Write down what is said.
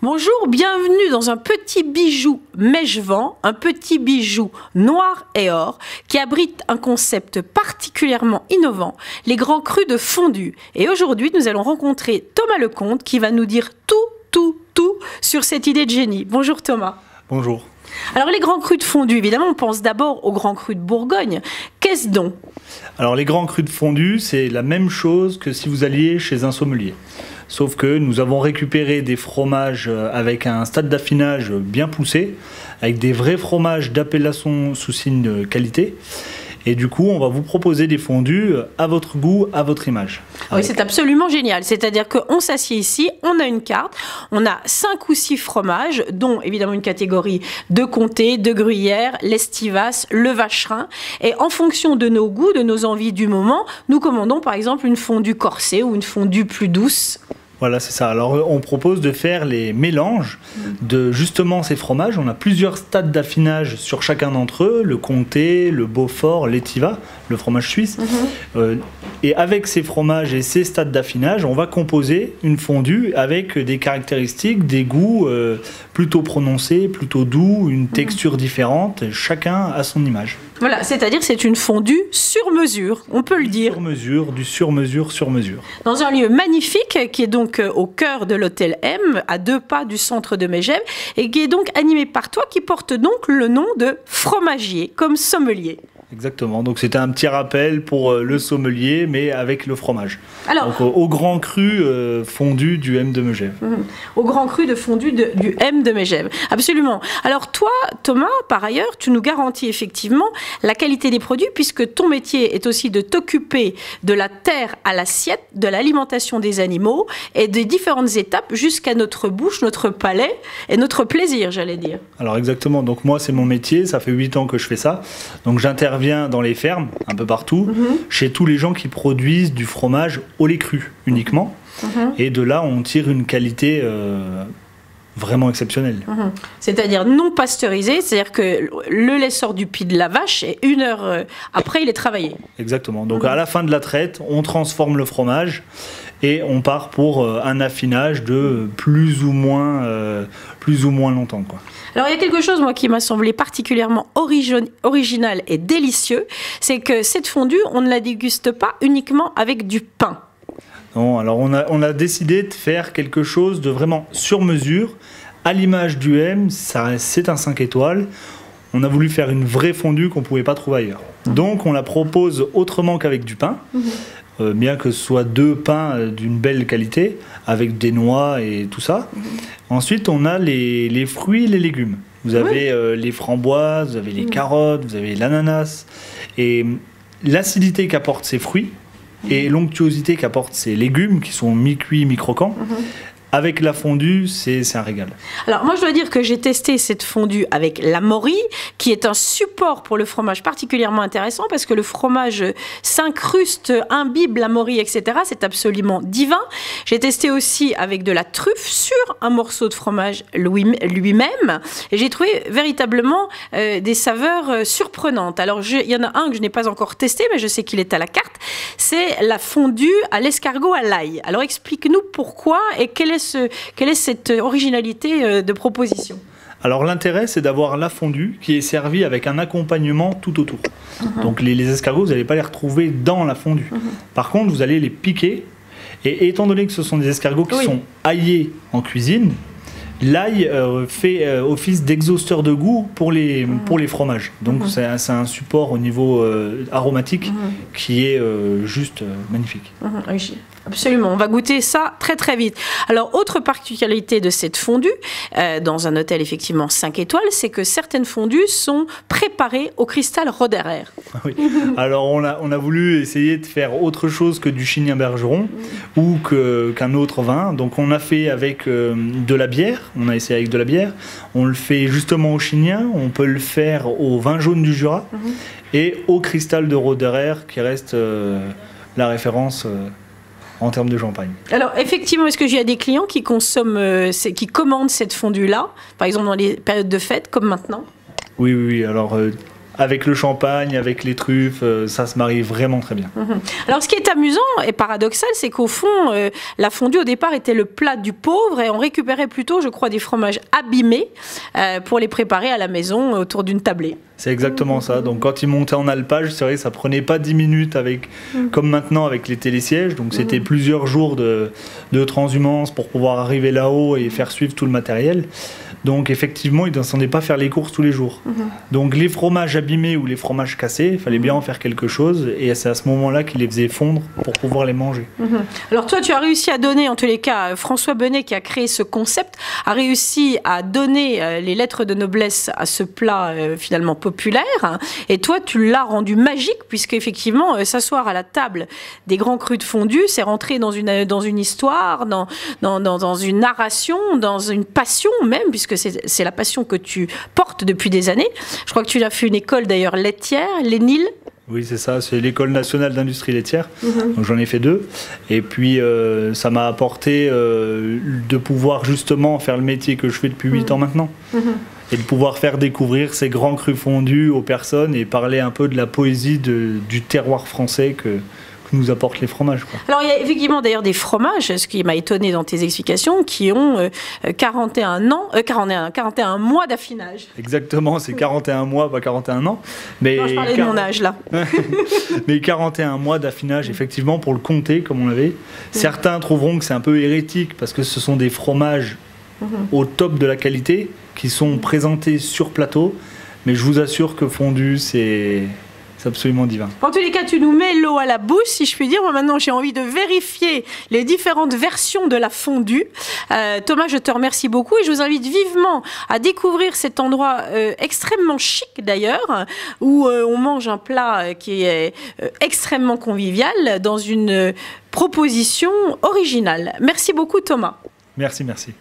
Bonjour, bienvenue dans un petit bijou mèche-vent, un petit bijou noir et or qui abrite un concept particulièrement innovant, les grands crus de fondu. Et aujourd'hui, nous allons rencontrer Thomas Lecomte qui va nous dire tout sur cette idée de génie. Bonjour Thomas. Bonjour. Alors les grands crus de fondu, évidemment, on pense d'abord aux grands crus de Bourgogne. Qu'est-ce donc? Alors les grands crus de fondu, c'est la même chose que si vous alliez chez un sommelier. Sauf que nous avons récupéré des fromages avec un stade d'affinage bien poussé, avec des vrais fromages d'appellation sous signe de qualité. Et du coup, on va vous proposer des fondus à votre goût, à votre image. Oui, c'est absolument génial. C'est-à-dire qu'on s'assied ici, on a une carte, on a 5 ou 6 fromages, dont évidemment une catégorie de comté, de gruyère, l'estivas, le vacherin. Et en fonction de nos goûts, de nos envies du moment, nous commandons par exemple une fondue corsée ou une fondue plus douce. Voilà, c'est ça. Alors, on propose de faire les mélanges de justement ces fromages. On a plusieurs stades d'affinage sur chacun d'entre eux, le comté, le beaufort, l'étiva, le fromage suisse. Et avec ces fromages et ces stades d'affinage, on va composer une fondue avec des caractéristiques, des goûts plutôt prononcés, plutôt doux, une texture différente, chacun à son image. Voilà, c'est-à-dire que c'est une fondue sur mesure, on peut le dire. Sur mesure, du sur-mesure, sur mesure. Dans un lieu magnifique qui est donc au cœur de l'hôtel M, à 2 pas du centre de Megève, et qui est donc animé par toi, qui porte donc le nom de fromagier, comme sommelier. Exactement, donc c'était un petit rappel pour le sommelier, mais avec le fromage. Alors, donc, au grand cru fondu du M de Megève. Au grand cru de fondu du M de Megève, absolument. Alors toi, Thomas, par ailleurs, tu nous garantis effectivement la qualité des produits, puisque ton métier est aussi de t'occuper de la terre à l'assiette, de l'alimentation des animaux, et des différentes étapes jusqu'à notre bouche, notre palais, et notre plaisir, j'allais dire. Alors exactement, donc moi c'est mon métier, ça fait 8 ans que je fais ça, donc j'interviens dans les fermes, un peu partout, chez tous les gens qui produisent du fromage au lait cru uniquement. Et de là, on tire une qualité vraiment exceptionnelle. C'est-à-dire non pasteurisé, c'est-à-dire que le lait sort du pied de la vache et 1 heure après, il est travaillé. Exactement. Donc à la fin de la traite, on transforme le fromage et on part pour un affinage de plus ou moins longtemps, quoi. Alors il y a quelque chose moi qui m'a semblé particulièrement original et délicieux, c'est que cette fondue, on ne la déguste pas uniquement avec du pain. Non, alors on a décidé de faire quelque chose de vraiment sur mesure, à l'image du M, c'est un 5 étoiles. On a voulu faire une vraie fondue qu'on ne pouvait pas trouver ailleurs. Donc on la propose autrement qu'avec du pain. Bien que ce soit 2 pains d'une belle qualité, avec des noix et tout ça. Ensuite, on a les fruits et les légumes. Vous avez les framboises, vous avez les carottes, vous avez l'ananas. Et l'acidité qu'apportent ces fruits et l'onctuosité qu'apportent ces légumes, qui sont mi-cuits, mi-croquants, avec la fondue, c'est un régal. Alors moi je dois dire que j'ai testé cette fondue avec la morille, qui est un support pour le fromage particulièrement intéressant, parce que le fromage s'incruste, imbibe la morille, etc. C'est absolument divin. J'ai testé aussi avec de la truffe sur un morceau de fromage lui-même, et j'ai trouvé véritablement des saveurs surprenantes. Alors il y en a un que je n'ai pas encore testé, mais je sais qu'il est à la carte, c'est la fondue à l'escargot à l'ail. Alors explique-nous pourquoi et quelle est cette originalité de proposition? Alors l'intérêt, c'est d'avoir la fondue qui est servie avec un accompagnement tout autour. Donc les escargots, vous n'allez pas les retrouver dans la fondue. Par contre, vous allez les piquer. Et étant donné que ce sont des escargots qui sont aillés en cuisine, l'ail fait office d'exhausteur de goût pour les fromages. Donc c'est un support au niveau aromatique qui est juste magnifique. Oui, absolument, on va goûter ça très très vite. Alors, autre particularité de cette fondue, dans un hôtel effectivement 5 étoiles, c'est que certaines fondues sont préparées au cristal Roederer. Oui. Alors, on a voulu essayer de faire autre chose que du Chignin Bergeron ou qu'un autre vin. Donc, on a fait avec de la bière, on a essayé avec de la bière. On le fait justement au Chignin, on peut le faire au vin jaune du Jura et au cristal de Roederer qui reste la référence en termes de champagne. Alors effectivement, est-ce que j'ai des clients qui qui commandent cette fondue-là, par exemple dans les périodes de fête comme maintenant? Oui. Alors avec le champagne, avec les truffes, ça se marie vraiment très bien. Alors, ce qui est amusant et paradoxal, c'est qu'au fond, la fondue, au départ, était le plat du pauvre et on récupérait plutôt, je crois, des fromages abîmés pour les préparer à la maison autour d'une tablée. C'est exactement ça. Donc, quand ils montaient en alpage, c'est vrai que ça prenait pas 10 minutes comme maintenant avec les télésièges. Donc, c'était plusieurs jours de transhumance pour pouvoir arriver là-haut et faire suivre tout le matériel. Donc effectivement, ils ne descendaient pas faire les courses tous les jours. Donc les fromages abîmés ou les fromages cassés, il fallait bien en faire quelque chose. Et c'est à ce moment-là qu'ils les faisaient fondre pour pouvoir les manger. Alors toi, tu as réussi à donner, en tous les cas, François Benet, qui a créé ce concept, a réussi à donner les lettres de noblesse à ce plat finalement populaire. Hein. Et toi, tu l'as rendu magique, puisque effectivement, s'asseoir à la table des grands crus de fondue, c'est rentrer dans une histoire, dans une narration, dans une passion même, puisque c'est la passion que tu portes depuis des années. Je crois que tu as fait une école d'ailleurs laitière, l'ENIL. Oui, c'est ça, c'est l'École nationale d'industrie laitière. Donc j'en ai fait 2. Et puis ça m'a apporté de pouvoir justement faire le métier que je fais depuis 8 ans maintenant. Et de pouvoir faire découvrir ces grands crus fondus aux personnes et parler un peu de la poésie du terroir français que nous apportent les fromages, quoi. Alors il y a effectivement d'ailleurs des fromages, ce qui m'a étonné dans tes explications, qui ont 41 mois d'affinage. Exactement, c'est 41 mois, pas 41 ans. Mais non, je parlais de mon âge là. Mais 41 mois d'affinage, effectivement, pour le compter, comme on l'avait. Certains trouveront que c'est un peu hérétique parce que ce sont des fromages au top de la qualité qui sont présentés sur plateau. Mais je vous assure que fondu, c'est absolument divin. En tous les cas, tu nous mets l'eau à la bouche, si je puis dire. Moi, maintenant, j'ai envie de vérifier les différentes versions de la fondue. Thomas, je te remercie beaucoup et je vous invite vivement à découvrir cet endroit extrêmement chic, d'ailleurs, où on mange un plat qui est extrêmement convivial dans une proposition originale. Merci beaucoup, Thomas. Merci, merci.